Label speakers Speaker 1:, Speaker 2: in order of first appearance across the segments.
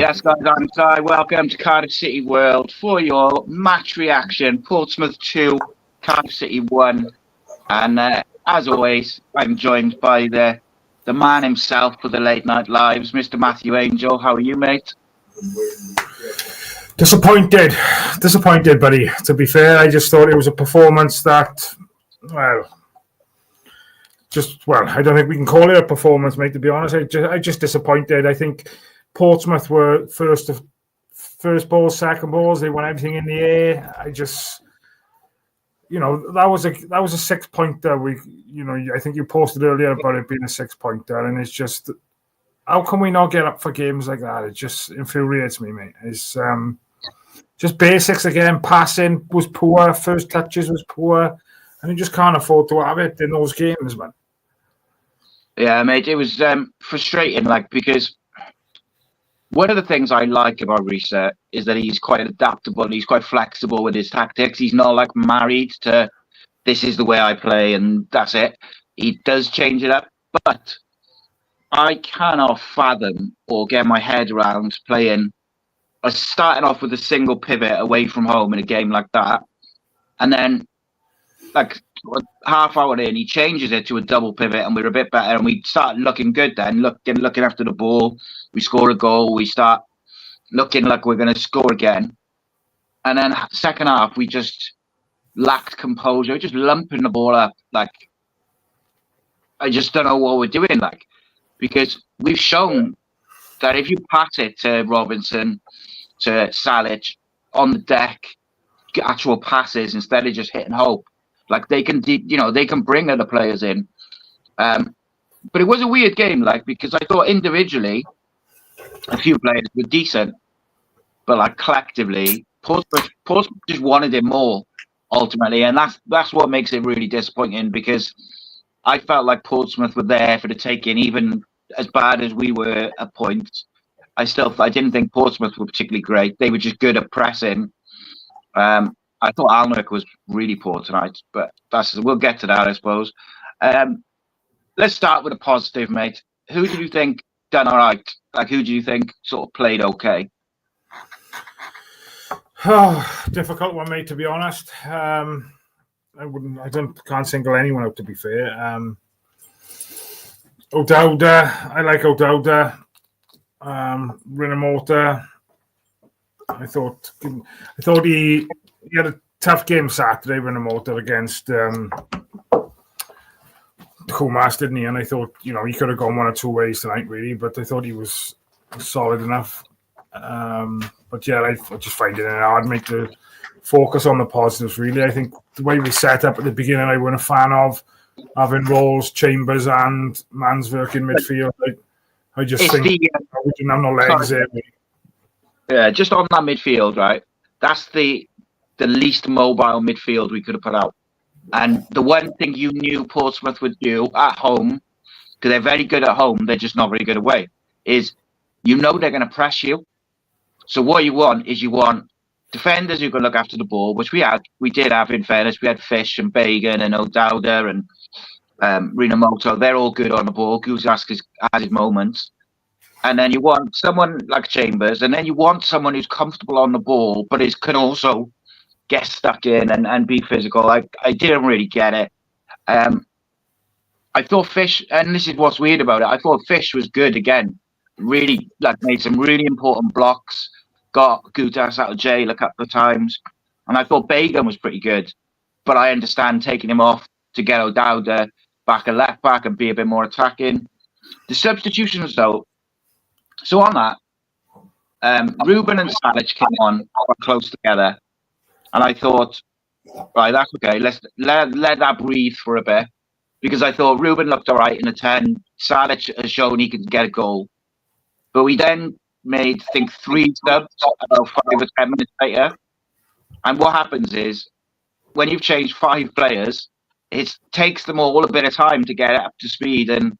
Speaker 1: Yes, guys, I'm Si. Welcome to Cardiff City World for your match reaction. Portsmouth 2, Cardiff City 1. And as always, I'm joined by the man himself for the late night lives, Mr. Matthew Angel. How are you, mate?
Speaker 2: Disappointed, buddy. To be fair, I just thought it was a performance that, I don't think we can call it a performance, mate, to be honest. I just disappointed. I think Portsmouth were first balls, second balls. They won everything in the air. I just, that was a 6-pointer. I think you posted earlier about it being a 6-pointer, and it's just, how can we not get up for games like that? It just infuriates me, mate. It's just basics again. Passing was poor. First touches was poor, and you just can't afford to have it in those games, man.
Speaker 1: Yeah, mate. It was frustrating, because one of the things I like about Rhys is that he's quite adaptable. He's quite flexible with his tactics. He's not married to this is the way I play and that's it. He does change it up, but I cannot fathom or get my head around starting off with a single pivot away from home in a game like that, and then half hour in, he changes it to a double pivot, and we're a bit better, and we start looking good. Then looking after the ball, we score a goal. We start looking like we're going to score again, and then second half we just lacked composure, just lumping the ball up. I just don't know what we're doing. Because we've shown that if you pass it to Robinson, to Salic on the deck, actual passes instead of just hitting hope. They can, they can bring other players in. But it was a weird game, because I thought individually a few players were decent, but collectively, Portsmouth just wanted it more ultimately, and that's what makes it really disappointing, because I felt like Portsmouth were there for the taking, even as bad as we were at points. I didn't think Portsmouth were particularly great. They were just good at pressing. I thought Alnwick was really poor tonight, but we'll get to that, I suppose. Let's start with a positive, mate. Who did you think done all right? Who do you think sort of played okay?
Speaker 2: Oh, difficult one, mate, to be honest. Can't single anyone out, to be fair. O'Dowda, I like O'Dowda. Rinomhota, I thought he had a tough game Saturday, Rinomhota, against Kumas, didn't he? And I thought, he could have gone one or two ways tonight, really, but I thought he was solid enough. But yeah, I just find it hard, mate, to focus on the positives, really. I think the way we set up at the beginning, I wasn't a fan of having Rolls, Chambers, and Manswerk in midfield. I just think we didn't have no legs there.
Speaker 1: Yeah, just on that midfield, right? That's the least mobile midfield we could have put out. And the one thing you knew Portsmouth would do at home, because they're very good at home, they're just not very good away, is they're going to press you. So what you want defenders who can look after the ball, which we did have, in fairness. We had Fish and Bagan and O'Dowda and Rinomhota. They're all good on the ball. Guzas has his moments. And then you want someone like Chambers, and then you want someone who's comfortable on the ball, but can also get stuck in and be physical. I didn't really get it. I thought Fish, and this is what's weird about it, I thought Fish was good again. Really, made some really important blocks, got Guzas out of jail a couple of times, and I thought Bagan was pretty good. But I understand taking him off to get O'Dowda back a left back and be a bit more attacking. The substitutions, though, so on that, Ruben and Salic came on quite close together, and I thought, right, that's okay. Let's let that breathe for a bit, because I thought Ruben looked all right in the 10. Salic has shown he can get a goal, but we then made, I think, 3 subs about 5 or 10 minutes later, and what happens is when you've changed 5 players, it takes them all a bit of time to get up to speed and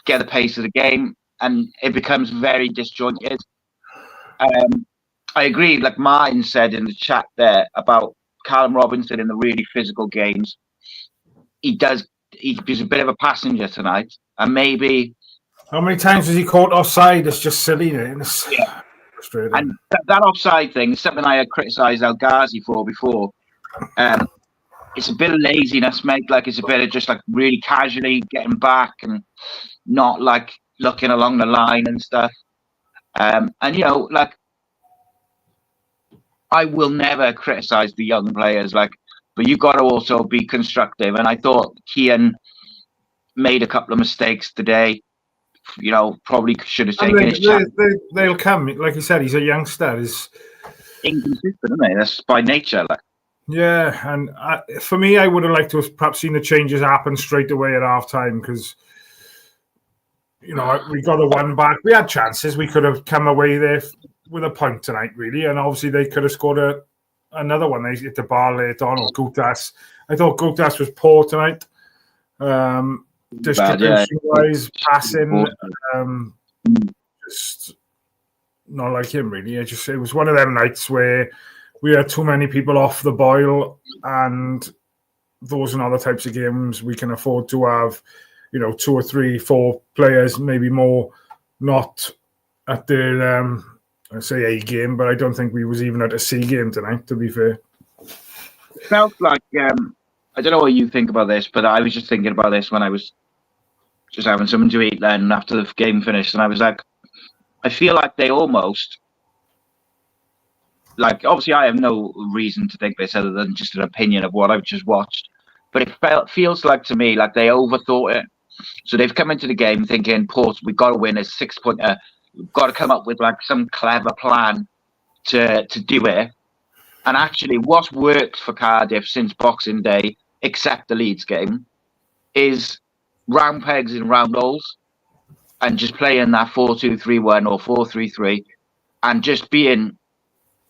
Speaker 1: get the pace of the game, and it becomes very disjointed. I agree, like Martin said in the chat there about Callum Robinson in the really physical games. He's a bit of a passenger tonight, and maybe...
Speaker 2: How many times has he caught offside? It's just silly. Yeah. frustrating.
Speaker 1: And that offside thing is something I had criticised El Ghazi for before. It's a bit of laziness, mate. Like, it's a bit of just like really casually getting back and not like looking along the line and stuff. And you know, like, I will never criticise the young players, like, but you've got to also be constructive. And I thought Kian made a couple of mistakes today. You know, probably should have taken his chance.
Speaker 2: They'll come. Like you said, he's a youngster. He's
Speaker 1: inconsistent, isn't he? That's by nature. Like.
Speaker 2: Yeah, and for me, I would have liked to have perhaps seen the changes happen straight away at half time because, you know, we got the one back. We had chances. We could have come away there with a point tonight, really. And obviously, they could have scored another one. They hit the bar late on, or Gutas. I thought Gutas was poor tonight. Distribution-wise, passing, just not like him, really. It was one of them nights where we had too many people off the boil, and those are not the types of games we can afford to have, you know, 2 or 3, 4 players, maybe more, not at their, I say A game, but I don't think we was even at a C game tonight, to be fair.
Speaker 1: It felt like, I don't know what you think about this, but I was just thinking about this when I was just having something to eat then after the game finished, and I was like, I feel like they almost, like, obviously I have no reason to think this other than just an opinion of what I've just watched, but it feels like to me like they overthought it. So they've come into the game thinking, Ports, we've got to win a 6-pointer. We've got to come up with like some clever plan to do it. And actually, what's worked for Cardiff since Boxing Day, except the Leeds game, is round pegs in round holes and just playing that 4-2-3-1 or 4-3-3 and just being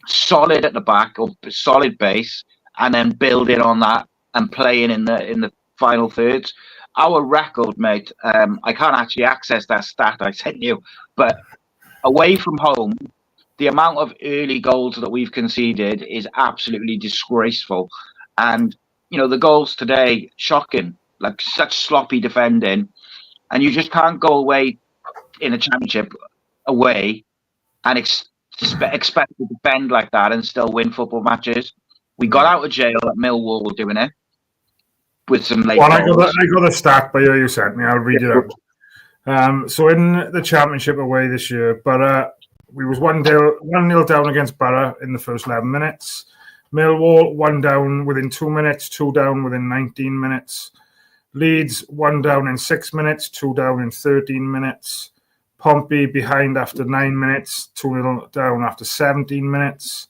Speaker 1: solid at the back or solid base and then building on that and playing in the final thirds. Our record, mate, I can't actually access that stat I sent you, but away from home, the amount of early goals that we've conceded is absolutely disgraceful. And, you know, the goals today, shocking, like such sloppy defending. And you just can't go away in a championship away and expect to defend like that and still win football matches. We got out of jail at Millwall doing it with some late goals.
Speaker 2: I got a stat by you sent me. I'll read it out. So in the championship away this year, but we was 1-0 down against Borough in the first 11 minutes. Millwall 1 down within 2 minutes, 2 down within 19 minutes. Leeds 1 down in 6 minutes, 2 down in 13 minutes. Pompey behind after 9 minutes, 2-0 down after 17 minutes.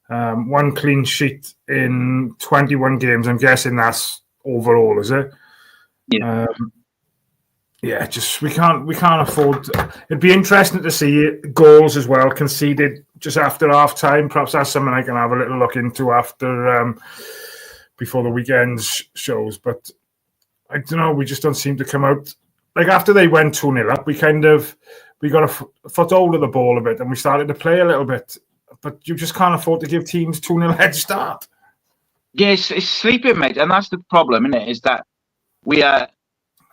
Speaker 2: 1 clean sheet in 21 games. I'm guessing that's overall, is it?
Speaker 1: Yeah.
Speaker 2: Yeah, just we can't afford. It'd be interesting to see goals as well conceded just after half time. Perhaps that's something I can have a little look into after before the weekend's shows. But I don't know. We just don't seem to come out like after they went 2-0 up. We got a foothold of the ball a bit, and we started to play a little bit. But you just can't afford to give teams 2-0 head start.
Speaker 1: Yes, it's sleeping, mate, and that's the problem, isn't it? Is that we are.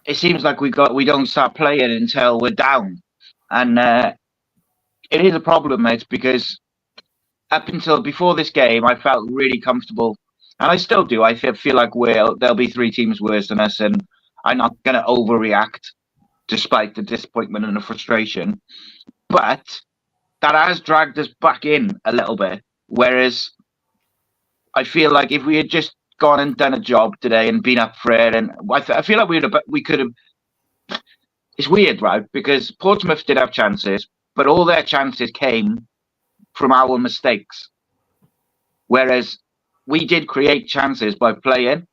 Speaker 1: It seems like we don't start playing until we're down, and it is a problem, mate. Because up until before this game, I felt really comfortable, and I still do. I feel like there'll be 3 teams worse than us, and I'm not going to overreact, despite the disappointment and the frustration. But that has dragged us back in a little bit. Whereas I feel like if we had just gone and done a job today and been up for it, and I feel like we could have. It's weird, right? Because Portsmouth did have chances, but all their chances came from our mistakes. Whereas we did create chances by playing,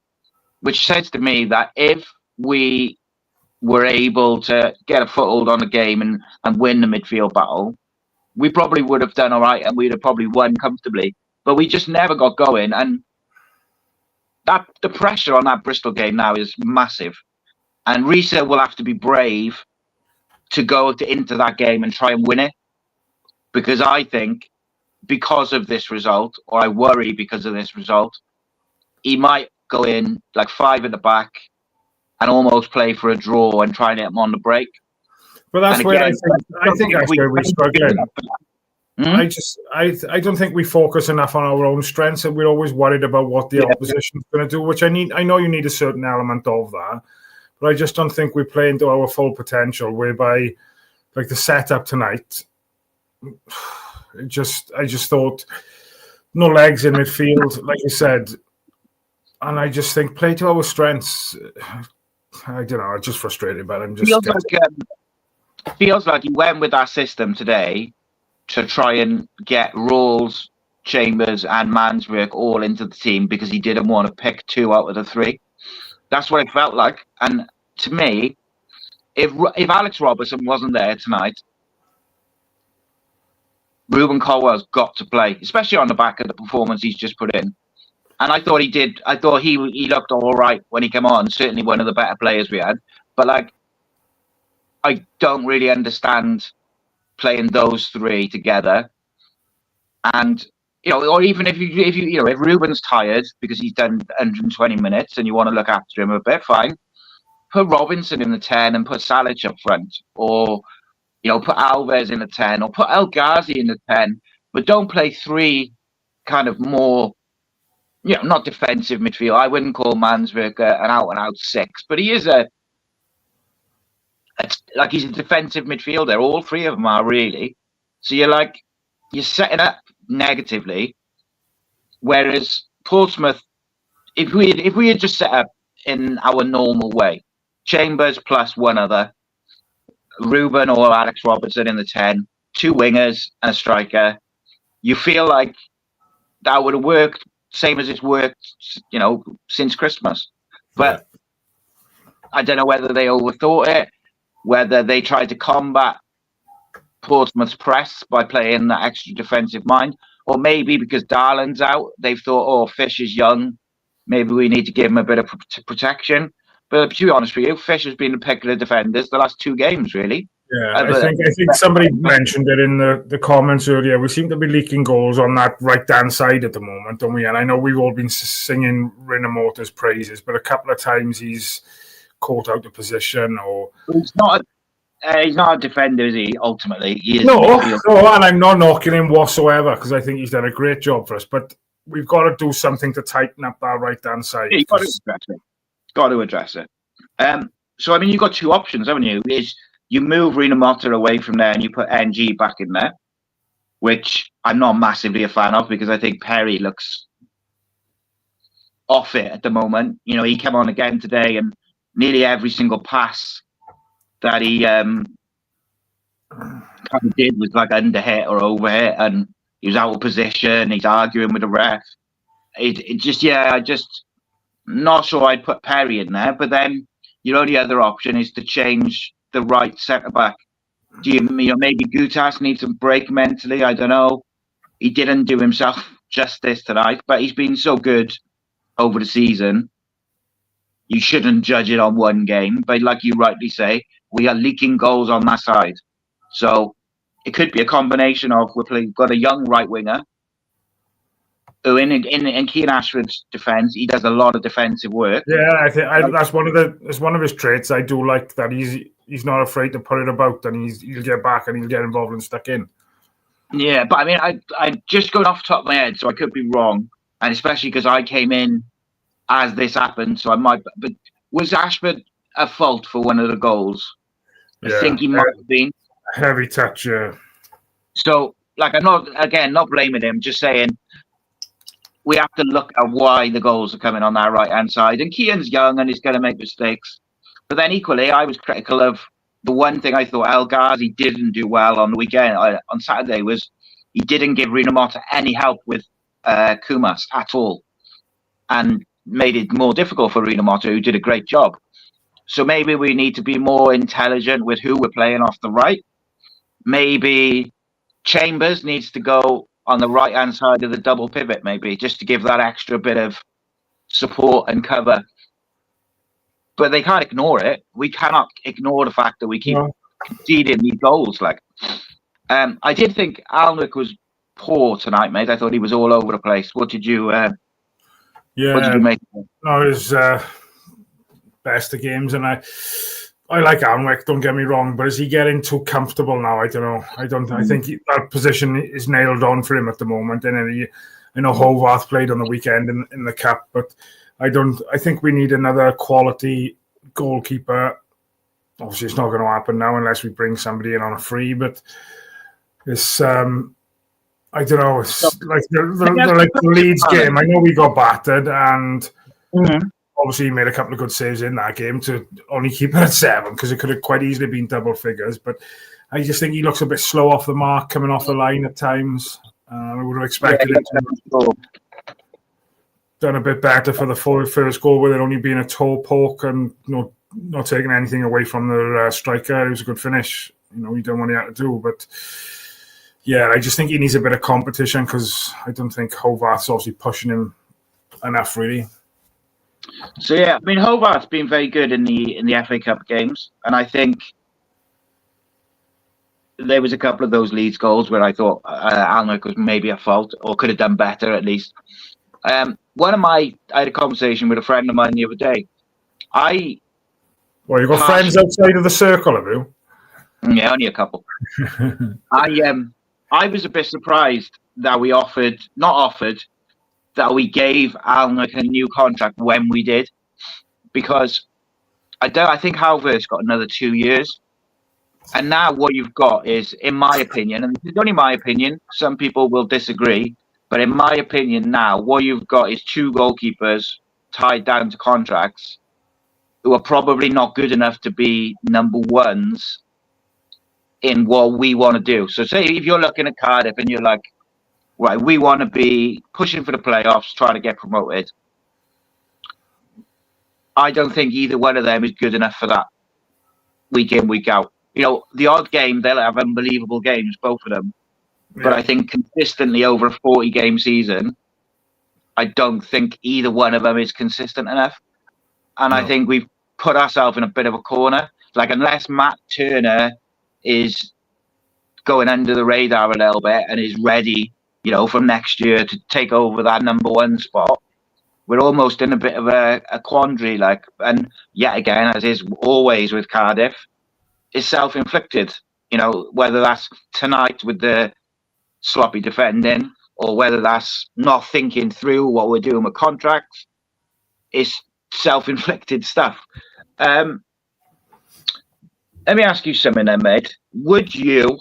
Speaker 1: which says to me that if we were able to get a foothold on the game and win the midfield battle, we probably would have done all right and we'd have probably won comfortably. But we just never got going, and the pressure on that Bristol game now is massive. And Rhys will have to be brave to go into that game and try and win it. Because I think because of this result, or I worry because of this result, he might go in like 5 at the back and almost play for a draw and try and get him on the break.
Speaker 2: But that's where I think that's where we struggle. I don't think we focus enough on our own strengths, and we're always worried about what the opposition's going to do. Which I know you need a certain element of that, but I just don't think we play into our full potential. Whereby, like the setup tonight, I just thought no legs in midfield, like you said, and I just think play to our strengths. I don't know. I'm just frustrated, but I'm just
Speaker 1: feels like he went with that system today to try and get Rawls, Chambers, and Manswork all into the team because he didn't want to pick 2 out of the 3. That's what it felt like. And to me, if Alex Robertson wasn't there tonight, Ruben Colwell's got to play, especially on the back of the performance he's just put in. And I thought he did. I thought he looked all right when he came on. Certainly one of the better players we had. But like, I don't really understand playing those 3 together. And or even if if Ruben's tired because he's done 120 minutes and you want to look after him a bit, fine. Put Robinson in the 10 and put Salic up front, or put Alves in the 10, or put El Ghazi in the 10, but don't play 3 kind of more, not defensive midfield. I wouldn't call Manswork an out-and-out 6, but he is he's a defensive midfielder. All 3 of them are really. So you're setting up negatively. Whereas Portsmouth, if we had just set up in our normal way, Chambers plus one other, Ruben or Alex Robertson in the 10, 2 wingers and a striker, you feel like that would have worked same as it's worked, since Christmas. But I don't know whether they overthought it, whether they tried to combat Portsmouth's press by playing that extra defensive mind, or maybe because Darland's out, they've thought, Fish is young, maybe we need to give him a bit of protection. But to be honest with you, Fish has been the pick of the defenders the last 2 games, really.
Speaker 2: Yeah, I think somebody mentioned it in the comments earlier. We seem to be leaking goals on that right-hand side at the moment, don't we? And I know we've all been singing Rinamota's praises, but a couple of times he's caught out of position, or
Speaker 1: he's not a defender, is he? Ultimately, he is.
Speaker 2: No, and I'm not knocking him whatsoever because I think he's done a great job for us. But we've got to do something to tighten up that right-hand side.
Speaker 1: Yeah, got to address it. So I mean, you've got 2 options, haven't you? Is you move Rinamota away from there and you put NG back in there, which I'm not massively a fan of because I think Perry looks off it at the moment. He came on again today and nearly every single pass that he kind of did was like under hit or over hit, and he was out of position. He's arguing with the ref. I just not sure I'd put Perry in there. But then your only other option is to change the right centre back. Do you maybe Gutas needs a break mentally? I don't know. He didn't do himself justice tonight, but he's been so good over the season. You shouldn't judge it on one game, but like you rightly say, we are leaking goals on that side. So it could be a combination of we've got a young right winger who, in Keane Ashford's defence, he does a lot of defensive work.
Speaker 2: Yeah, I think that's one of his traits. I do like that he's not afraid to put it about, and he'll get back and he'll get involved and stuck in.
Speaker 1: Yeah, but I mean, I just going off the top of my head, so I could be wrong, and especially because I came in as this happened, so I might. But was Ashford at fault for one of the goals? I think he might have been.
Speaker 2: Heavy touch, yeah.
Speaker 1: So, I'm not blaming him. Just saying we have to look at why the goals are coming on that right hand side. And Keane's young and he's going to make mistakes. But then equally, I was critical of the one thing I thought El Ghazi didn't do well on the weekend, on Saturday, was he didn't give Rinamota any help with Kumas at all, and made it more difficult for Rinamota, who did a great job. So maybe we need to be more intelligent with who we're playing off the right. Maybe Chambers needs to go on the right-hand side of the double pivot, maybe, just to give that extra bit of support and cover. But they can't ignore it. We cannot ignore the fact that we keep conceding these goals. I did think Alnwick was poor tonight, mate. I thought he was all over the place. What did you what did you make of him?
Speaker 2: No, it was best of games, and I like Alnwick, don't get me wrong, but is he getting too comfortable now? I don't know. I think that position is nailed on for him at the moment. And I know Hovarth played on the weekend in the cup, but I think we need another quality goalkeeper. Obviously, it's not going to happen now unless we bring somebody in on a free. But it's I don't know. It's like the Leeds game. I know we got battered, and obviously he made a couple of good saves in that game to only keep it at 7 because it could have quite easily been double figures. But I just think he looks a bit slow off the mark, coming off the line at times. I would have expected him to done a bit better for the first goal, with it only being a toe poke and not taking anything away from the striker. It was a good finish. He done what he had to do. But yeah, I just think he needs a bit of competition because I don't think Hovarth's obviously pushing him enough, really.
Speaker 1: So yeah, I mean, Hovarth's been very good in the FA Cup games, and I think there was a couple of those Leeds goals where I thought Alnwick was maybe at fault or could have done better at least. I had a conversation with a friend of mine the other day.
Speaker 2: Well, you've got friends outside of the circle, have you?
Speaker 1: Yeah, only a couple. I was a bit surprised that we that we gave Alnwick a new contract when we did, because I think Halver's got another 2 years. And now what you've got is, in my opinion, and this is only my opinion, some people will disagree, but in my opinion now, what you've got is 2 goalkeepers tied down to contracts who are probably not good enough to be number ones in what we want to do. So say if you're looking at Cardiff and you're like, right, we want to be pushing for the playoffs, trying to get promoted. I don't think either one of them is good enough for that week in, week out. The odd game, they'll have unbelievable games, both of them. Yeah. But I think consistently over a 40-game season, I don't think either one of them is consistent enough. And I think we've put ourselves in a bit of a corner. Like, unless Matt Turner is going under the radar a little bit and is ready, from next year to take over that number 1 spot, we're almost in a bit of a quandary. And yet again, as is always with Cardiff, is self-inflicted, whether that's tonight with the sloppy defending or whether that's not thinking through what we're doing with contracts. It's self-inflicted stuff. Let me ask you something then, mate. Would you,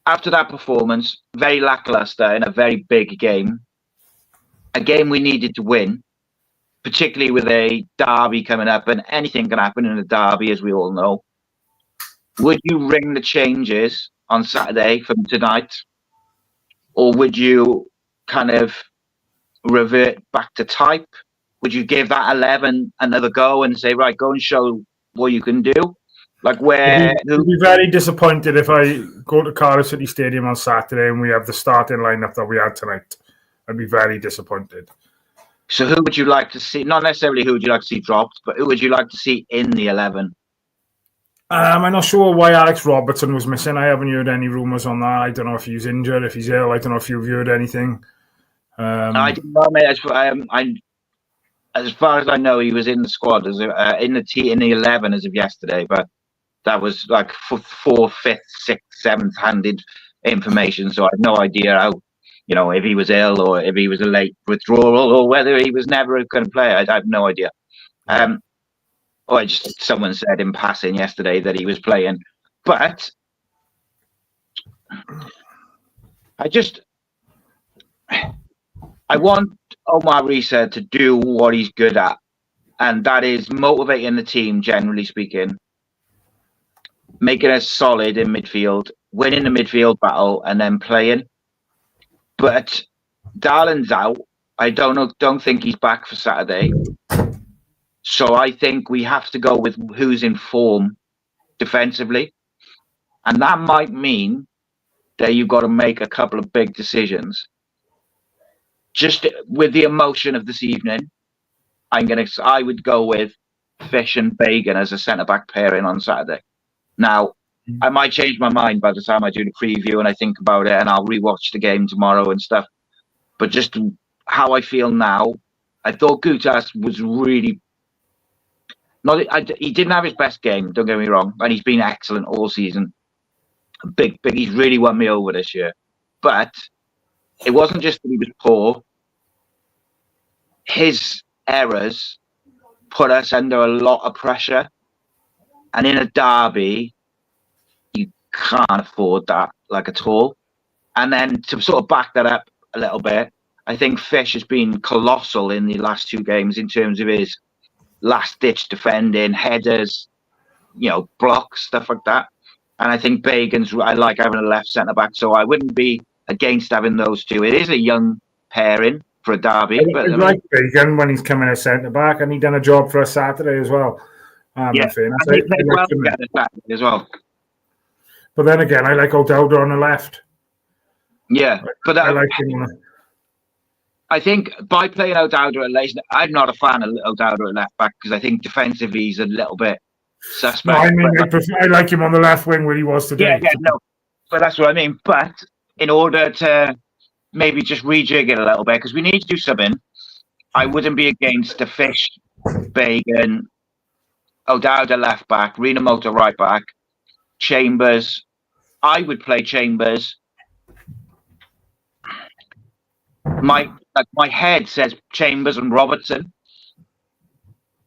Speaker 1: after that performance, very lackluster in a very big game, a game we needed to win, particularly with a derby coming up, and anything can happen in a derby, as we all know, would you ring the changes on Saturday from tonight? Or would you kind of revert back to type? Would you give that 11 another go and say, right, go and show what you can do? I'd
Speaker 2: be very disappointed if I go to Cardiff City Stadium on Saturday and we have the starting lineup that we had tonight. I'd be very disappointed.
Speaker 1: So who would you like to see? Not necessarily who would you like to see dropped, but who would you like to see in the 11?
Speaker 2: I'm not sure why Alex Robertson was missing. I haven't heard any rumours on that. I don't know if he's injured, if he's ill. I don't know if you've heard anything.
Speaker 1: I don't know, mate. As far as I know, he was in the squad in the 11 as of yesterday, but that was like 4th, 5th, 6th, 7th handed information. So I have no idea how, if he was ill or if he was a late withdrawal or whether he was never going to play. I have no idea. Someone said in passing yesterday that he was playing, but I want Omar Rhys to do what he's good at, and that is motivating the team, generally speaking, making us solid in midfield, winning the midfield battle, and then playing. But Darlin's out. I don't think he's back for Saturday. So I think we have to go with who's in form defensively. And that might mean that you've got to make a couple of big decisions. Just with the emotion of this evening, I would go with Fish and Bagan as a centre-back pairing on Saturday. Now, I might change my mind by the time I do the preview and I think about it, and I'll rewatch the game tomorrow and stuff. But just how I feel now, I thought Gutas was really He didn't have his best game. Don't get me wrong, and he's been excellent all season. Big. He's really won me over this year. But it wasn't just that he was poor. His errors put us under a lot of pressure, and in a derby, you can't afford that at all. And then to sort of back that up a little bit, I think Fish has been colossal in the last 2 games in terms of his last-ditch defending, headers, blocks, stuff like that. And I think I like having a left centre-back, so I wouldn't be against having those two. It is a young pairing for a derby.
Speaker 2: I like Bagan when he's coming as centre-back, and he done a job for us Saturday as well.
Speaker 1: Yeah, and he played well together Saturday as well.
Speaker 2: But then again, I like O'Dowda on the left.
Speaker 1: Yeah, but
Speaker 2: I like him.
Speaker 1: I think by playing O'Dowda at left, I'm not a fan of O'Dowda at left back because I think defensively he's a little bit suspect.
Speaker 2: No, I mean, I like him on the left wing where he was today.
Speaker 1: Yeah, no, but that's what I mean. But in order to maybe just rejig it a little bit, because we need to do something, I wouldn't be against the Fish, Bagan, O'Dowda left back, Renamoto right back, Chambers. I would play Chambers. My head says Chambers and Robertson,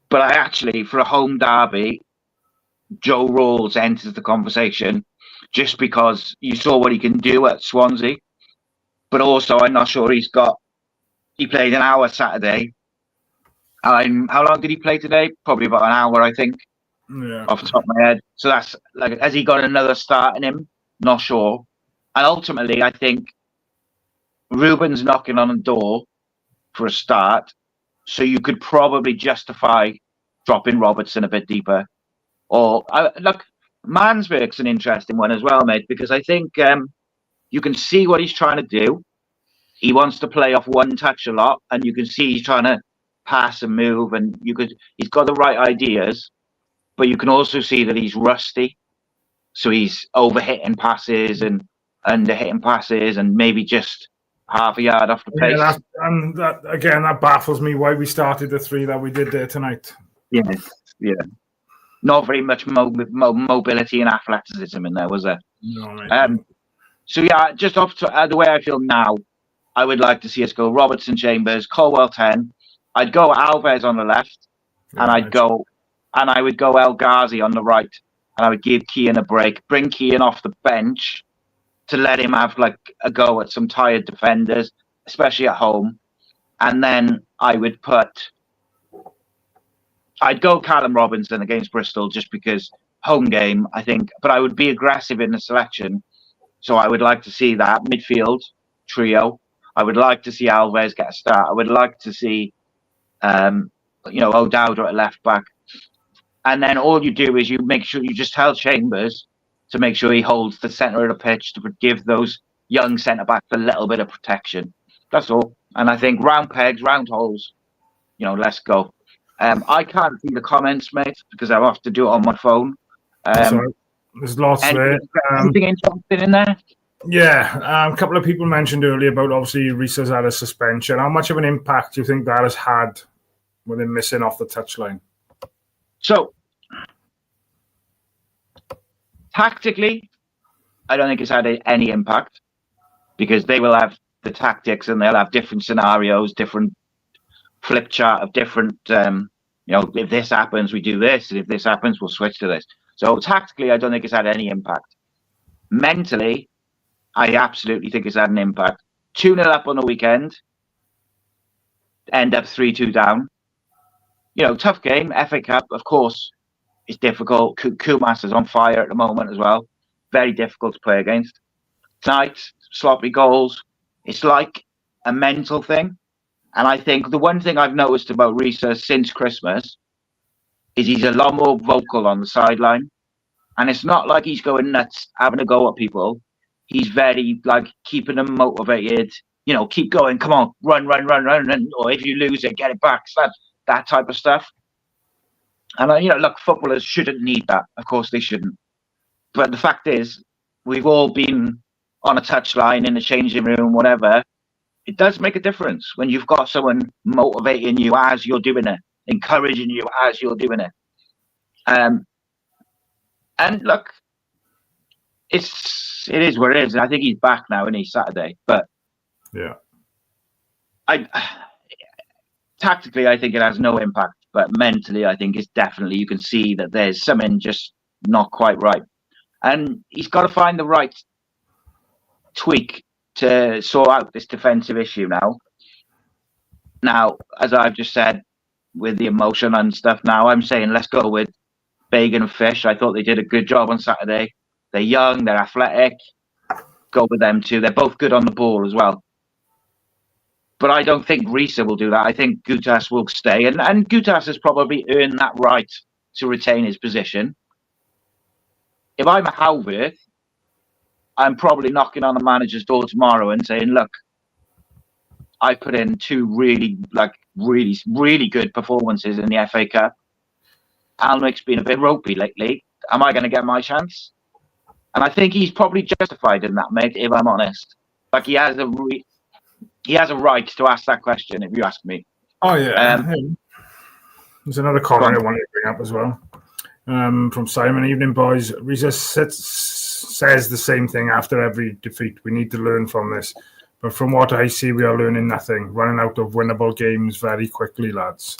Speaker 1: but I actually, for a home derby, Joe Rawls enters the conversation just because you saw what he can do at Swansea, but also I'm not sure he played an hour Saturday. How long did he play today? Probably about an hour, I think, off the top of my head. So that's has he got another start in him? Not sure. And ultimately, I think Ruben's knocking on the door for a start, so you could probably justify dropping Robertson a bit deeper. Or look, Mansberg's an interesting one as well, mate, because I think you can see what he's trying to do. He wants to play off one touch a lot, and you can see he's trying to pass and move, and he's got the right ideas, but you can also see that he's rusty. So he's overhitting passes and underhitting passes, and maybe just half a yard off the pace.
Speaker 2: Yeah, that baffles me why we started the 3 that we did there tonight.
Speaker 1: Yeah. Not very much mobility and athleticism in there, was there?
Speaker 2: No, mate.
Speaker 1: So yeah, just off to the way I feel now, I would like to see us go Robertson, Chambers, Colwell 10. I'd go Alves on the left, and I would go El Ghazi on the right, and I would give Keane a break, bring Keane off the bench to let him have a go at some tired defenders, especially at home. And then I'd go Callum Robinson against Bristol just because home game, I think, but I would be aggressive in the selection. So I would like to see that midfield trio. I would like to see Alves get a start. I would like to see, O'Dowda at left back. And then all you do is you make sure you just tell Chambers to make sure he holds the centre of the pitch to give those young centre-backs a little bit of protection. That's all. And I think round pegs, round holes, let's go. I can't see the comments, mate, because I have to do it on my phone.
Speaker 2: There's lots there.
Speaker 1: Anything interesting in there?
Speaker 2: Yeah, a couple of people mentioned earlier about obviously Rhys has had a suspension. How much of an impact do you think that has had with him missing off the touchline?
Speaker 1: So, tactically, I don't think it's had any impact because they will have the tactics and they'll have different scenarios, different flip chart of different, if this happens, we do this, and if this happens, we'll switch to this. So tactically, I don't think it's had any impact. Mentally, I absolutely think it's had an impact. 2-0 up on the weekend, end up 3-2 down. Tough game, FA Cup, of course, it's difficult. Kumas is on fire at the moment as well. Very difficult to play against. Tonight, sloppy goals. It's like a mental thing. And I think the one thing I've noticed about Rhys since Christmas is he's a lot more vocal on the sideline. And it's not like he's going nuts, having a go at people. He's very, keeping them motivated. Keep going, come on, run. And, or if you lose it, get it back. So that type of stuff. And, look, footballers shouldn't need that. Of course they shouldn't. But the fact is, we've all been on a touchline, in a changing room, whatever. It does make a difference when you've got someone motivating you as you're doing it, encouraging you as you're doing it. And look, it is what it is. I think he's back now, isn't he, Saturday? But
Speaker 2: yeah,
Speaker 1: tactically, I think it has no impact. But mentally, I think it's definitely, you can see that there's something just not quite right. And he's got to find the right tweak to sort out this defensive issue now. Now, as I've just said, with the emotion and stuff now, I'm saying let's go with Bagan and Fish. I thought they did a good job on Saturday. They're young, they're athletic. Go with them too. They're both good on the ball as well. But I don't think Rhys will do that. I think Gutas will stay. And Gutas has probably earned that right to retain his position. If I'm a Howard, I'm probably knocking on the manager's door tomorrow and saying, look, I put in two really good performances in the FA Cup. Alnwick's been a bit ropey lately. Am I going to get my chance? And I think he's probably justified in that, mate, if I'm honest. Like, he has a right to ask that question, if you ask me.
Speaker 2: Oh, yeah. There's another comment I wanted to bring up as well. From Simon. Evening, boys. Rhys says the same thing after every defeat. We need to learn from this. But from what I see, we are learning nothing. Running out of winnable games very quickly, lads.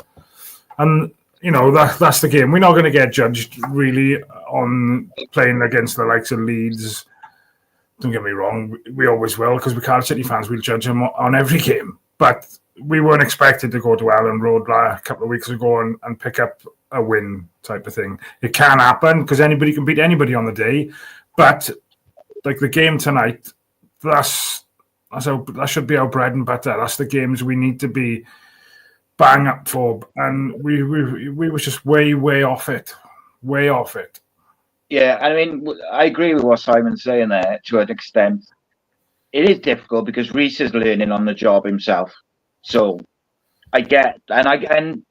Speaker 2: And, you know, that's the game. We're not going to get judged, really, on playing against the likes of Leeds. Don't get me wrong, we always will, because we're Cardiff City fans, we'll judge them on every game. But we weren't expected to go to Allen Road a couple of weeks ago and pick up a win type of thing. It can happen, because anybody can beat anybody on the day. But, like the game tonight, that should be our bread and butter. That's the games we need to be bang up for. And we were just way off it. Way off it.
Speaker 1: Yeah, I mean, I agree with what Simon's saying there to an extent. It is difficult because Rhys is learning on the job himself. So I get, and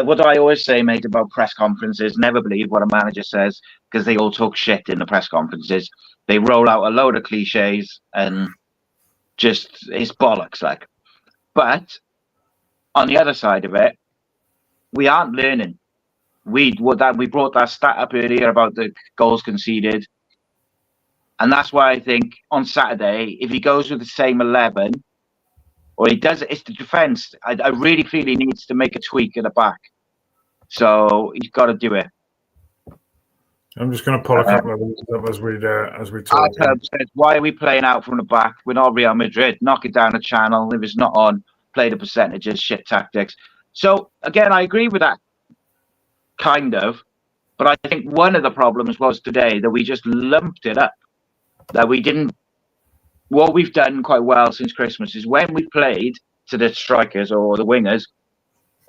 Speaker 1: what do I always say, mate, about press conferences? Never believe what a manager says, because they all talk shit in the press conferences. They roll out a load of cliches and just, it's bollocks, like. But on the other side of it, we aren't learning. We brought that stat up earlier about the goals conceded, and that's why I think on Saturday, if he goes with the same 11, or he does, it's the defence. I really feel he needs to make a tweak at the back, so he's got to do it.
Speaker 2: I'm just going to pull a couple of these up as we talk.
Speaker 1: Says, why are we playing out from the back? We're not Real Madrid. Knock it down the channel. If it's not on, play the percentages. Shit tactics. So again, I agree with that. Kind of, but I think one of the problems was today that we just lumped it up. That we didn't. What we've done quite well since Christmas is when we played to the strikers or the wingers,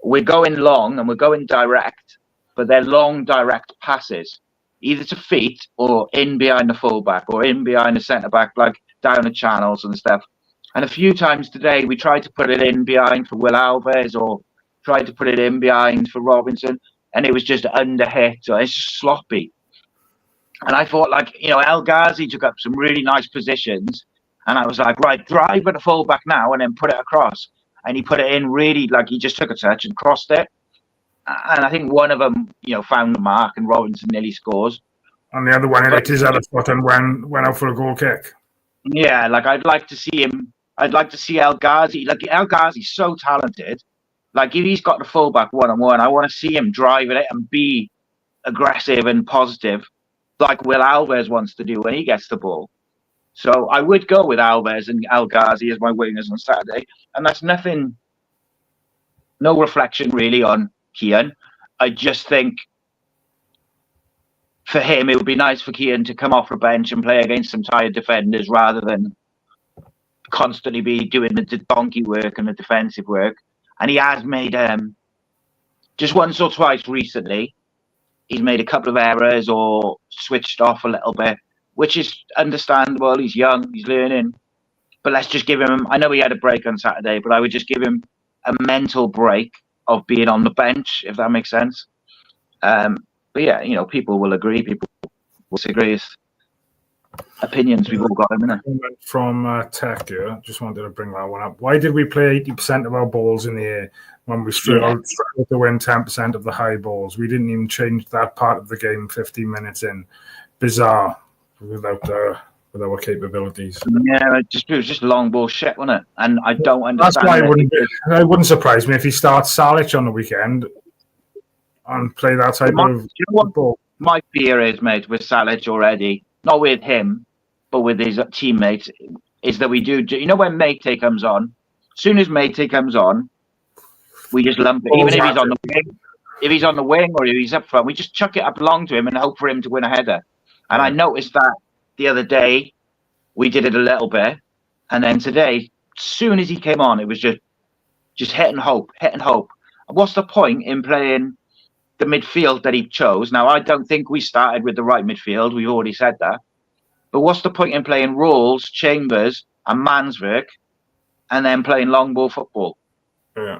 Speaker 1: we're going long and we're going direct, but they're long direct passes, either to feet or in behind the fullback or in behind the centre back, like down the channels and stuff. And a few times today we tried to put it in behind for Will Alves or tried to put it in behind for Robinson. And it was just under hit, so it's just sloppy. And I thought, like, you know, El Ghazi took up some really nice positions, and I was like, right, drive at the fullback now, and then put it across. And he put it in really, like, he just took a touch and crossed it. And I think one of them, you know, found the mark, and Robinson nearly scores.
Speaker 2: And the other one hit his other foot and went out for a goal kick.
Speaker 1: Yeah, like I'd like to see him. I'd like to see El Ghazi. Like El Ghazi's so talented. Like, if he's got the fullback one-on-one, I want to see him driving it and be aggressive and positive, like Will Alves wants to do when he gets the ball. So I would go with Alves and El Ghazi as my wingers on Saturday. And that's nothing, no reflection really on Kian. I just think for him, it would be nice for Kian to come off the bench and play against some tired defenders rather than constantly be doing the donkey work and the defensive work. And he has made, just once or twice recently, he's made a couple of errors or switched off a little bit, which is understandable. He's young, he's learning. But let's just give him, I know he had a break on Saturday, but I would just give him a mental break of being on the bench, if that makes sense. But yeah, you know, people will agree, people will disagree. opinions we've all got, isn't it?
Speaker 2: From Tech here, just wanted to bring that one up. Why did we play 80% of our balls in the air when we struggled to win 10% of the high balls? We didn't even change that part of the game 15 minutes in. Bizarre without our capabilities.
Speaker 1: Yeah, it was just long ball shit, wasn't it? And I don't understand.
Speaker 2: That's why it wouldn't surprise me if he starts Salic on the weekend and play that type of football.
Speaker 1: My fear is, mate, with Salic already, not with him, but with his teammates, is that we do. You know, when Matey comes on, as soon as Matey comes on, we just lump it. Even if he's on the wing, or if he's up front, we just chuck it up long to him and hope for him to win a header. And I noticed that the other day, we did it a little bit, and then today, as soon as he came on, it was just hit and hope. What's the point in playing the midfield that he chose? Now, I don't think we started with the right midfield. We've already said that. But what's the point in playing Rawls, Chambers, and Manswerk, and then playing long ball football?
Speaker 2: Yeah.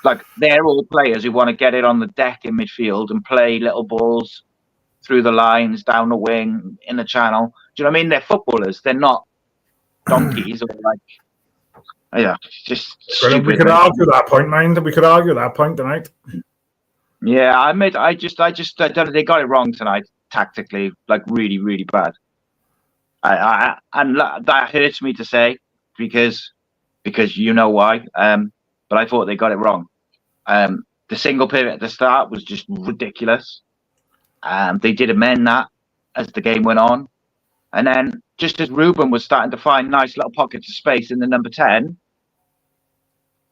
Speaker 1: Like, they're all players who want to get it on the deck in midfield and play little balls through the lines, down the wing, in the channel. Do you know what I mean? They're footballers. They're not donkeys or just stupid.
Speaker 2: We could argue that point, mind. We could argue that point tonight.
Speaker 1: Yeah, I just don't know. They got it wrong tonight, tactically, like really, really bad. And that hurts me to say because you know why. But I thought they got it wrong. The single pivot at the start was just ridiculous. They did amend that as the game went on. And then just as Ruben was starting to find nice little pockets of space in the number 10,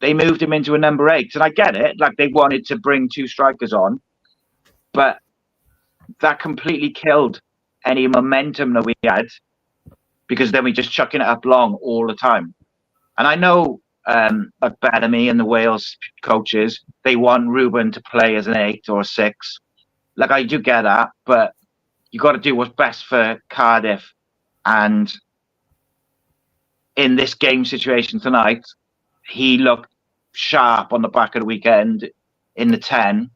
Speaker 1: they moved him into a number 8. And I get it, like they wanted to bring 2 strikers on, but that completely killed any momentum that we had, because then we just chucking it up long all the time. And I know like Bellamy and the Wales coaches, they want Ruben to play as an 8 or a 6. Like, I do get that, but you got to do what's best for Cardiff. And in this game situation tonight, he looked sharp on the back of the weekend in the 10.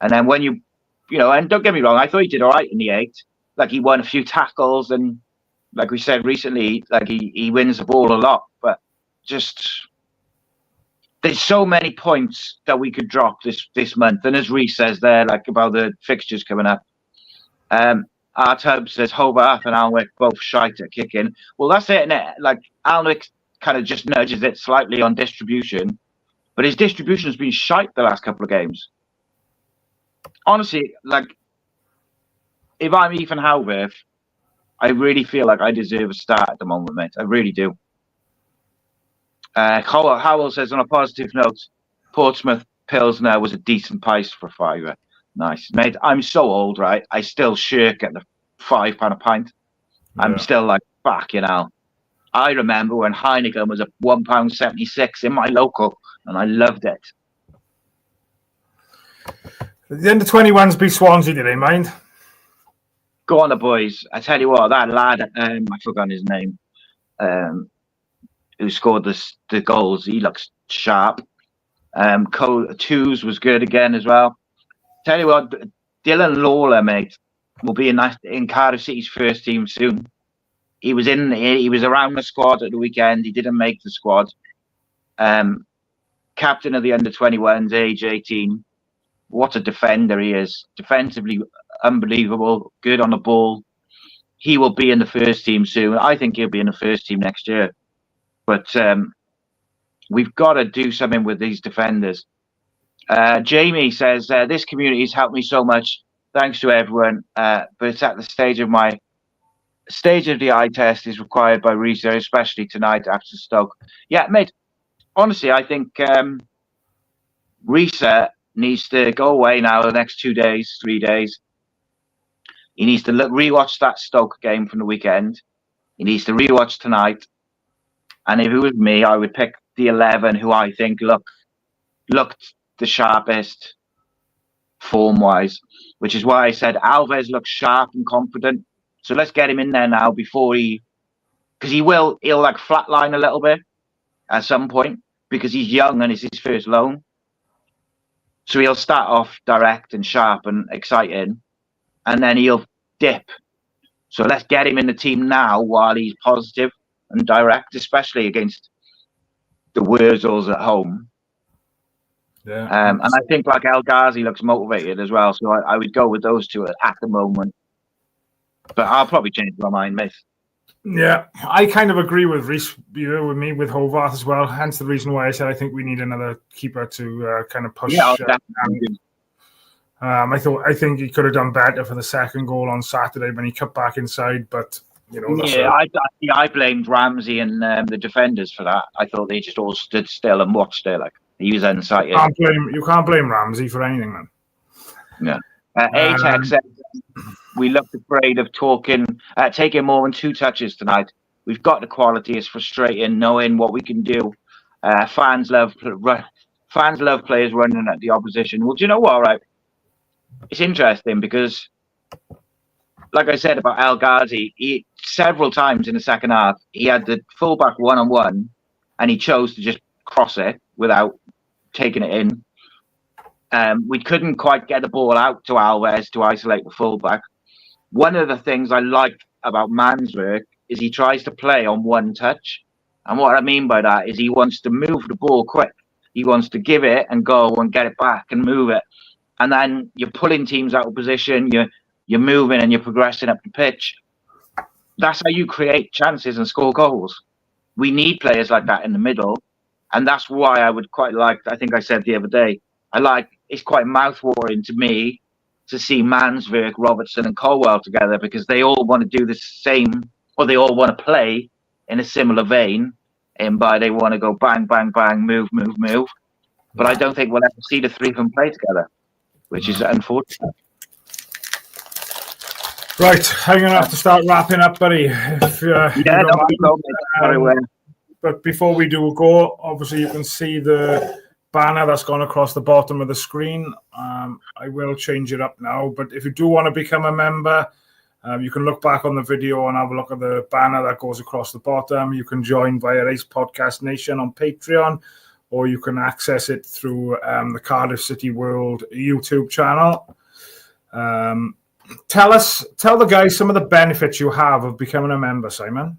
Speaker 1: And then when you know, and don't get me wrong, I thought he did all right in the 8. Like, he won a few tackles, and like we said recently, like he wins the ball a lot. But just, there's so many points that we could drop this month. And as Rhys says there, like about the fixtures coming up, our Tub says Hobart and Alnwick both shite at kicking. Well, that's it, innit? Like, Alnwick kind of just nudges it slightly on distribution, but his distribution has been shite the last couple of games. Honestly, like, if I'm Ethan Halworth, I really feel like I deserve a start at the moment, mate. I really do. Howell says, on a positive note, Portsmouth Pilsner was a decent price for a £5. Nice, mate. I'm so old, right? I still shirk at the £5 a pint. Yeah. I'm still like, fuck, you know. I remember when Heineken was at £1.76 in my local, and I loved it.
Speaker 2: The end of 21s beat Swansea, did they mind?
Speaker 1: Go on, the boys. I tell you what, that lad, I forgot his name, who scored the goals, he looks sharp. Cole Twos was good again as well. Tell you what, Dylan Lawler, mate, will be in Cardiff City's first team soon. He was around the squad at the weekend. He didn't make the squad. Captain of the under-21s, age 18. What a defender he is. Defensively unbelievable. Good on the ball. He will be in the first team soon. I think he'll be in the first team next year. But we've got to do something with these defenders. Jamie says, this community has helped me so much. Thanks to everyone. But it's at the stage of the eye test is required by Rhys, especially tonight after Stoke. Yeah, mate. Honestly, I think Rhys needs to go away now the next 3 days. He needs to rewatch that Stoke game from the weekend. He needs to rewatch tonight. And if it was me, I would pick the 11 who I think looked the sharpest form-wise, which is why I said Alves looks sharp and confident. So let's get him in there now before because he'll like flatline a little bit at some point because he's young and it's his first loan. So he'll start off direct and sharp and exciting, and then he'll dip So let's get him in the team now while he's positive and direct, especially against the Wurzels at home.
Speaker 2: Yeah.
Speaker 1: And I think like El Ghazi looks motivated as well. So I would go with those two at the moment. But I'll probably change my mind, mate.
Speaker 2: Yeah, I kind of agree with Rhys, with me, with Hovarth as well. Hence the reason why I said I think we need another keeper to kind of push.
Speaker 1: Yeah,
Speaker 2: I think he could have done better for the second goal on Saturday when he cut back inside. But
Speaker 1: I blamed Ramsey and the defenders for that. I thought they just all stood still and watched it. Like he was unsighted.
Speaker 2: You can't blame Ramsey for anything, man.
Speaker 1: Yeah. ATEC said we looked afraid of taking more than 2 touches tonight. We've got the quality. It's frustrating knowing what we can do. Fans love players running at the opposition. Well, do you know what? Right, it's interesting because, like I said about El Ghazi, several times in the second half he had the fullback 1-on-1, and he chose to just cross it without taking it in. We couldn't quite get the ball out to Alves to isolate the fullback. One of the things I like about Manswerk is he tries to play on one touch. And what I mean by that is he wants to move the ball quick. He wants to give it and go and get it back and move it. And then you're pulling teams out of position. You're moving and you're progressing up the pitch. That's how you create chances and score goals. We need players like that in the middle. And that's why I would quite like, I think I said the other day, it's quite mouthwatering to me to see Manswerk, Robertson and Colwell together, because they all want to do the same, or they all want to play in a similar vein, and they want to go bang, bang, bang, move, move, move. But I don't think we'll ever see the 3 of them play together, which is unfortunate.
Speaker 2: Right, I'm going to have to start wrapping up, buddy. But before we do go, obviously you can see the banner that's gone across the bottom of the screen. I will change it up now, but if you do want to become a member, you can look back on the video and have a look at the banner that goes across the bottom. You can join via Ace Podcast Nation on Patreon, or you can access it through the Cardiff City World YouTube channel. Tell the guys some of the benefits you have of becoming a member, Simon.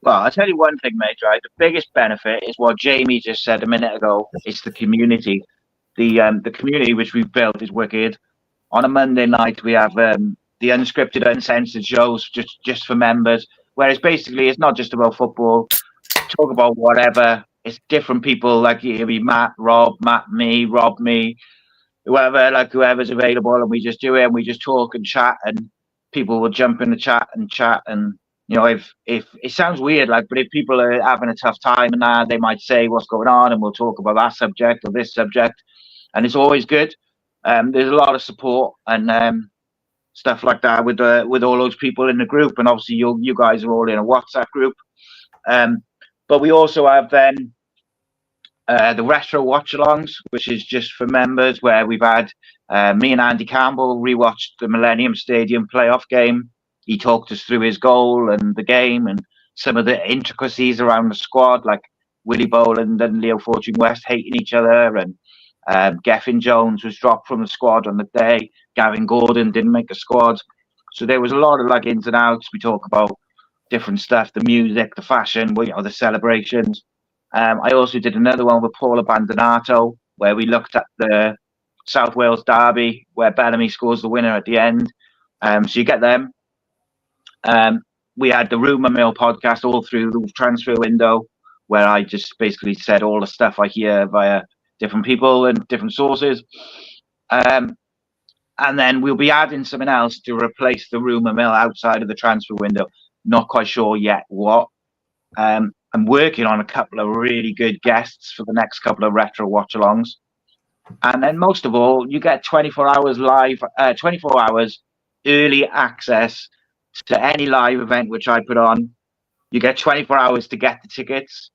Speaker 1: Well, I'll tell you one thing, mate, right? The biggest benefit is what Jamie just said a minute ago. It's the community. The community which we've built is wicked. On a Monday night, we have the unscripted, uncensored shows just for members, whereas basically it's not just about football. Talk about whatever. It's different people, like it'll be Matt, Rob, me, whoever's available, and we just do it and we just talk and chat, and people will jump in the chat and you know, if it sounds weird, but if people are having a tough time and they might say what's going on, and we'll talk about that subject or this subject, and it's always good. There's a lot of support and stuff like that with all those people in the group, and obviously you guys are all in a WhatsApp group. But we also have then the retro watch-alongs, which is just for members, where we've had me and Andy Campbell rewatched the Millennium Stadium playoff game. He talked us through his goal and the game and some of the intricacies around the squad, like Willie Boland and Leo Fortune West hating each other, and Geffin Jones was dropped from the squad on the day. Gavin Gordon didn't make the squad. So there was a lot of ins and outs. We talk about different stuff, the music, the fashion, the celebrations. I also did another one with Paul Abandonato, where we looked at the South Wales derby, where Bellamy scores the winner at the end. So you get them. We had the Rumour Mill podcast all through the transfer window, where I just basically said all the stuff I hear via different people and different sources. And then we'll be adding something else to replace the Rumour Mill outside of the transfer window. Not quite sure yet what. I'm working on a couple of really good guests for the next couple of retro watch-alongs. And then most of all, you get 24 hours live, 24 hours early access to any live event which I put on. You get 24 hours to get the tickets.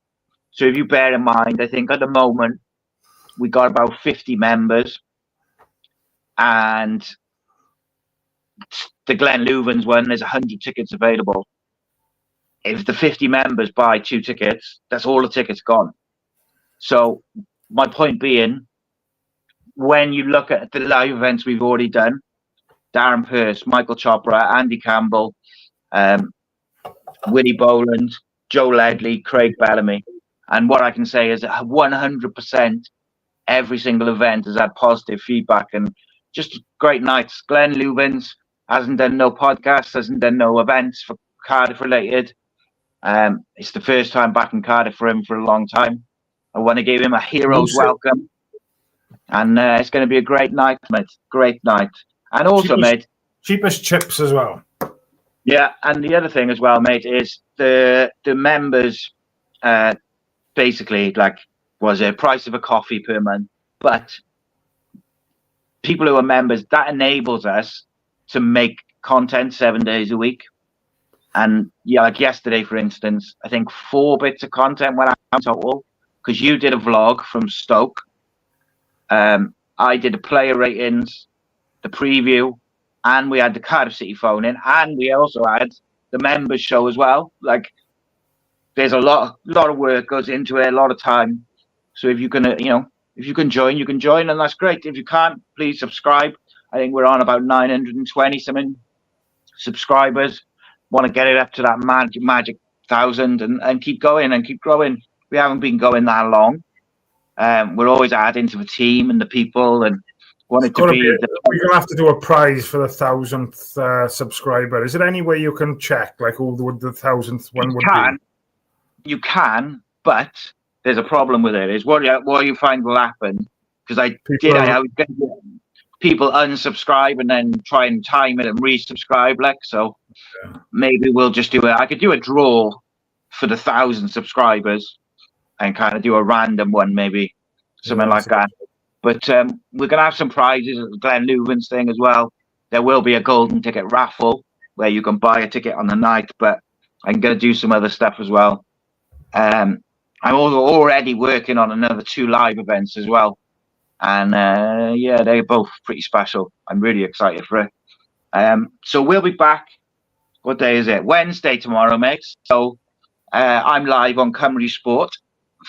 Speaker 1: So if you bear in mind, I think at the moment we got about 50 members, and the Glen Loovens one, there's 100 tickets available. If the 50 members buy 2 tickets, that's all the tickets gone. So my point being, when you look at the live events we've already done, Darren Pearce, Michael Chopra, Andy Campbell, Willie Boland, Joe Ledley, Craig Bellamy. And what I can say is 100% every single event has had positive feedback and just great nights. Glenn Loovens hasn't done no podcasts, hasn't done no events for Cardiff related. It's the first time back in Cardiff for him for a long time. I want to give him a hero's welcome. And it's going to be a great night, mate. Great night. And also, mate.
Speaker 2: Cheapest chips as well.
Speaker 1: Yeah, and the other thing as well, mate, is the members basically was a price of a coffee per month. But people who are members, that enables us to make content 7 days a week. And yeah, like yesterday, for instance, I think 4 bits of content went out total because you did a vlog from Stoke. I did the player ratings, the preview, and we had the Cardiff City phone in, and we also had the members show as well. Like, there's a lot of work goes into it, a lot of time. So if you can, if you can join, you can join, and that's great. If you can't, please subscribe. I think we're on about 920 something subscribers. Want to get it up to that magic 1,000 and keep going and keep growing. We haven't been going that long. We're always adding to the team and the people, and wanted to be.
Speaker 2: We're gonna have to do a prize for the 1,000th subscriber. Is there any way you can check who the 1,000th one would be?
Speaker 1: You can, but there's a problem with it. Is what you find will happen, because I was going to people unsubscribe and then try and time it and resubscribe. Maybe we'll just do it. I could do a draw for the 1,000 subscribers and kind of do a random one, maybe something like that. But we're going to have some prizes at the Glenn Loovens thing as well. There will be a golden ticket raffle where you can buy a ticket on the night, but I'm going to do some other stuff as well. I'm also already working on another 2 live events as well. And they're both pretty special. I'm really excited for it. So we'll be back. What day is it? Wednesday tomorrow, mate. So I'm live on Cymru Sport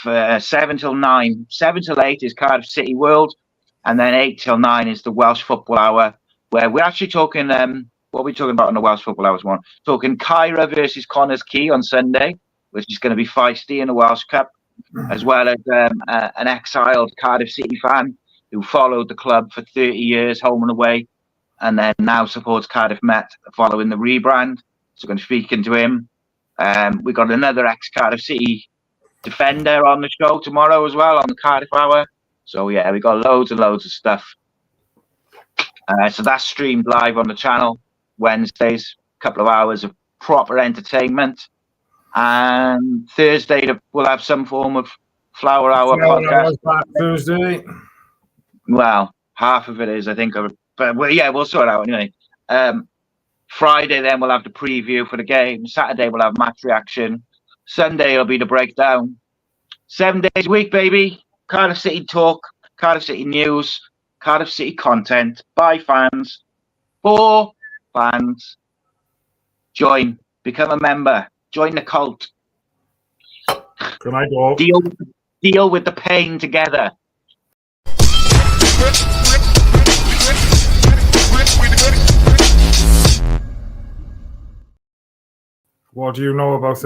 Speaker 1: for 7 till 9. 7 till 8 is Cardiff City World, and then 8 till 9 is the Welsh Football Hour, where we're actually talking. What are we talking about on the Welsh Football Hour tomorrow? Talking Kyra versus Connors Key on Sunday, which is going to be feisty in the Welsh Cup, as well as an exiled Cardiff City fan who followed the club for 30 years, home and away, and then now supports Cardiff Met following the rebrand. So we're going to speak into him. We got another ex-Cardiff City defender on the show tomorrow as well on the Cardiff Hour. So yeah, we got loads and loads of stuff. So that's streamed live on the channel Wednesdays, a couple of hours of proper entertainment. And Thursday we'll have some form of Flower Hour podcast.
Speaker 2: Thursday.
Speaker 1: Well, half of it is, I think. But we'll sort it out anyway. Friday then we'll have the preview for the game. Saturday we'll have match reaction. Sunday will be the breakdown. 7 days a week, baby. Cardiff City talk, Cardiff City news, Cardiff City content by fans, for fans. Join, become a member, join the cult.
Speaker 2: Good night, all.
Speaker 1: Deal with the pain together.
Speaker 2: What do you know about